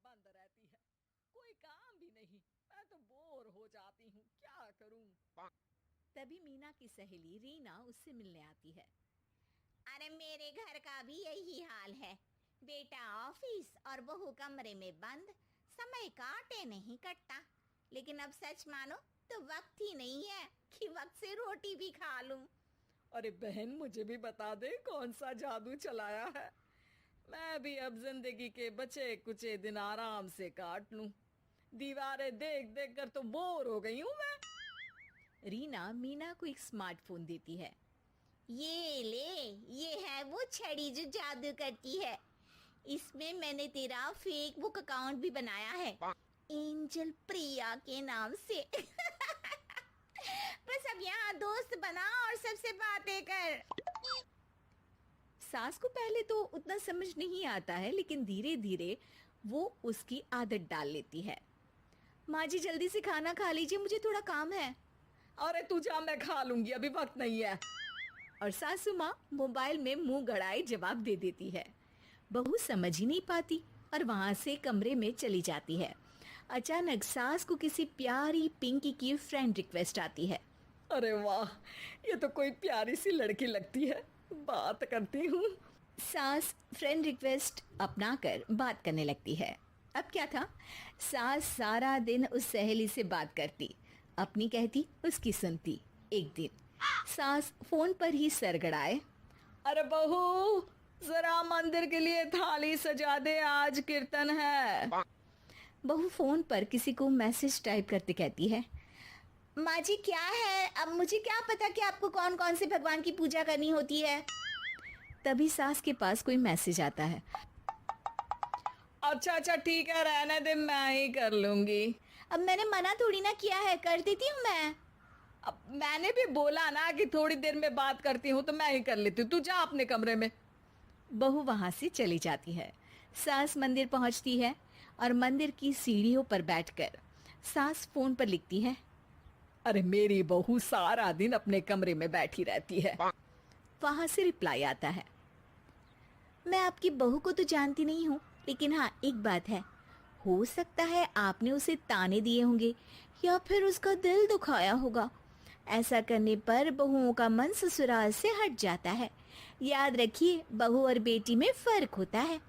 बंद रहती है, कोई काम भी नहीं। मैं तो बोर हो जाती हूँ, क्या करूँ। तभी मीना की सहेली रीना उससे मिलने आती है। अरे मेरे घर का भी यही हाल है। बेटा ऑफिस और बहू कमरे में बंद, समय काटे नहीं कटता। लेकिन अब सच मानो तो वक्त ही नहीं है कि वक्त से रोटी भी खा लूं। अरे बहन, मुझे भी बता दे कौन सा जादू चलाया है। मैं भी अब जिंदगी के बचे कुचे दिन आराम से काट लूं। दीवारें देख देख कर तो बोर हो गई हूँ मैं। रीना मीना को एक स्मार्टफोन देती है। ये ले, ये है वो छड़ी जो जादू करती है। इसमें मैंने तेरा फेसबुक अकाउंट भी बनाया है, एंजल प्रिया के नाम से। बस अब यहाँ दोस्त बना और सबसे बातें कर। सास को पहले तो उतना समझ नहीं आता है, लेकिन धीरे धीरे वो उसकी आदत डाल लेती है। माँ जी जल्दी से खाना खा लीजिए, मुझे थोड़ा काम है। अरे तू जा, मैं खा लूंगी, अभी वक्त नहीं है। और सासू माँ मोबाइल में मुंह गड़ाए जवाब दे देती है। बहू समझ ही नहीं पाती और वहां से कमरे में चली जाती है। अचानक सास को किसी प्यारी पिंकी की फ्रेंड रिक्वेस्ट आती है। अरे वाह, ये तो कोई प्यारी सी लड़की लगती है, बात करती हूँ। सास फ्रेंड रिक्वेस्ट अपनाकर बात करने लगती है। अब क्या था, सास सारा दिन उस सहेली से बात करती, अपनी कहती, उसकी सुनती। एक दिन सास फोन पर ही सरगड़ाए। अरे बहू, जरा मंदिर के लिए थाली सजा दे, आज कीर्तन है। बहू फोन पर किसी को मैसेज टाइप करते कहती है। माँ जी क्या है, अब मुझे क्या पता कि आपको कौन कौन से भगवान की पूजा करनी होती है। तभी सास के पास कोई मैसेज आता है। अच्छा अच्छा ठीक है, रहने दे, मैं ही कर लूंगी। अब मैंने मना थोड़ी ना किया है, कर देती हूँ मैं। अब मैंने भी बोला ना कि थोड़ी देर में बात करती हूँ, तो मैं ही कर लेती हूँ, तू जा अपने कमरे में। बहू वहां से चली जाती है। सास मंदिर पहुंचती है और मंदिर की सीढ़ियों पर बैठकर सास फोन पर लिखती है। अरे मेरी बहू सारा दिन अपने कमरे में बैठी रहती है। वहां से रिप्लाई आता है। मैं आपकी बहू को तो जानती नहीं हूँ, लेकिन हाँ एक बात है, हो सकता है आपने उसे ताने दिए होंगे या फिर उसका दिल दुखाया होगा। ऐसा करने पर बहुओं का मन ससुराल से हट जाता है। याद रखिए, बहू और बेटी में फर्क होता है।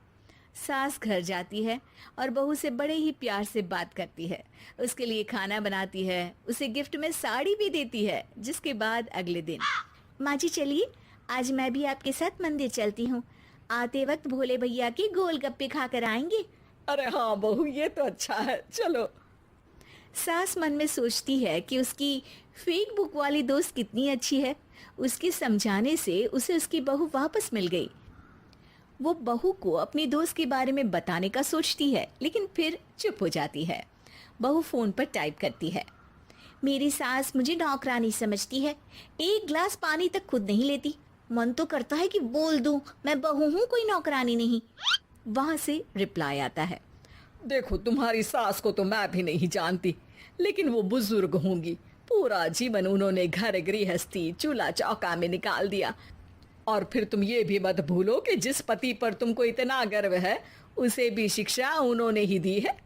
सास घर जाती है और बहू से बड़े ही प्यार से बात करती है, उसके लिए खाना बनाती है, उसे गिफ्ट में साड़ी भी देती है। जिसके बाद अगले दिन, माँ जी चलिए, आज मैं भी आपके साथ मंदिर चलती हूँ। आते वक्त भोले भैया के गोलगप्पे खाकर आएंगे। अरे हाँ बहू, ये तो अच्छा है, चलो। सास मन में सोचती है कि उसकी फेक बुक वाली दोस्त कितनी अच्छी है। उसके समझाने से उसे उसकी बहू वापस मिल गई। वो बहू को अपनी दोस्त के बारे में बताने का सोचती है, लेकिन फिर चुप हो जाती है। बहू फोन पर टाइप करती है। मेरी सास मुझे नौकरानी समझती है, एक गिलास पानी तक खुद नहीं लेती। मन तो करता है कि बोल दूं, मैं बहू हूँ, कोई नौकरानी नहीं। वहां से रिप्लाई आता है। देखो, तुम्हारी सास को तो मैं भी नहीं जानती, लेकिन वो बुजुर्ग होंगी। पूरा जीवन उन्होंने घर गृहस्थी चूल्हा चौका में निकाल दिया। और फिर तुम ये भी मत भूलो कि जिस पति पर तुमको इतना गर्व है, उसे भी शिक्षा उन्होंने ही दी है।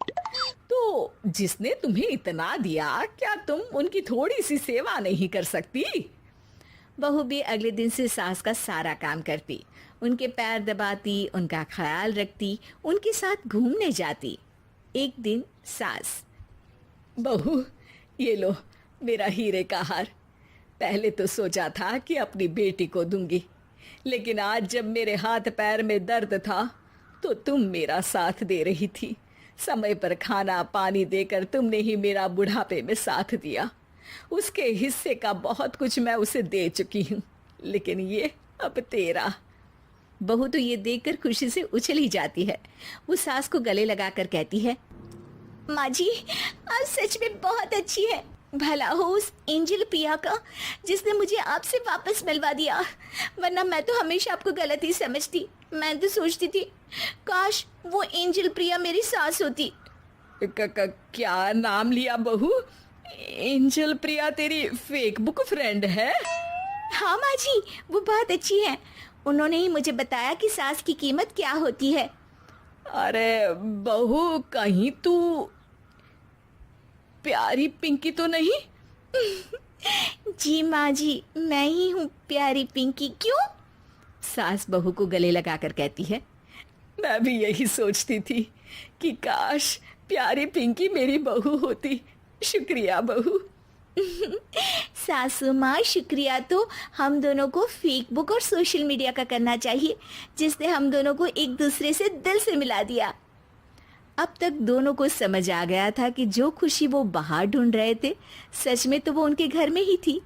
तो जिसने तुम्हें इतना दिया, क्या तुम उनकी थोड़ी सी सेवा नहीं कर सकती? बहू भी अगले दिन से सास का सारा काम करती, उनके पैर दबाती, उनका ख्याल रखती, उनके साथ घूमने जाती। एक दिन सास, बहू ये लो मेरा हीरे का हार। पहले तो सोचा था कि अपनी बेटी को दूंगी, लेकिन आज जब मेरे हाथ पैर में दर्द था तो तुम मेरा साथ दे रही थी। समय पर खाना पानी देकर तुमने ही मेरा बुढ़ापे में साथ दिया। उसके हिस्से का बहुत कुछ मैं उसे दे चुकी हूँ, लेकिन ये अब तेरा। बहू तो ये देखकर खुशी से उछल ही जाती है। वो सास को गले लगाकर कहती है। माँ जी, आप सच में बहुत अच्छी है। भला हो उस एंजल प्रिया का जिसने मुझे आपसे वापस मिलवा दिया, वरना मैं तो हमेशा आपको गलत ही समझती। मैं तो सोचती थी काश वो एंजल प्रिया मेरी सास होती। क्या नाम लिया बहू? एंजल प्रिया तेरी फेक बुक फ्रेंड है? हाँ माँ जी, वो बहुत अच्छी है। उन्होंने ही मुझे बताया कि सास की कीमत क्या होती है। अरे बहू, कहीं तू प्यारी पिंकी तो नहीं? जी माँ जी, मैं ही हूँ प्यारी पिंकी। क्यों? सास बहू को गले लगाकर कहती है। मैं भी यही सोचती थी कि काश प्यारी पिंकी मेरी बहू होती। शुक्रिया बहू। सासू माँ, शुक्रिया तो हम दोनों को फेसबुक और सोशल मीडिया का करना चाहिए, जिसने हम दोनों को एक दूसरे से दिल से मिला दिया। अब तक दोनों को समझ आ गया था कि जो खुशी वो बाहर ढूंढ रहे थे, सच में तो वो उनके घर में ही थी।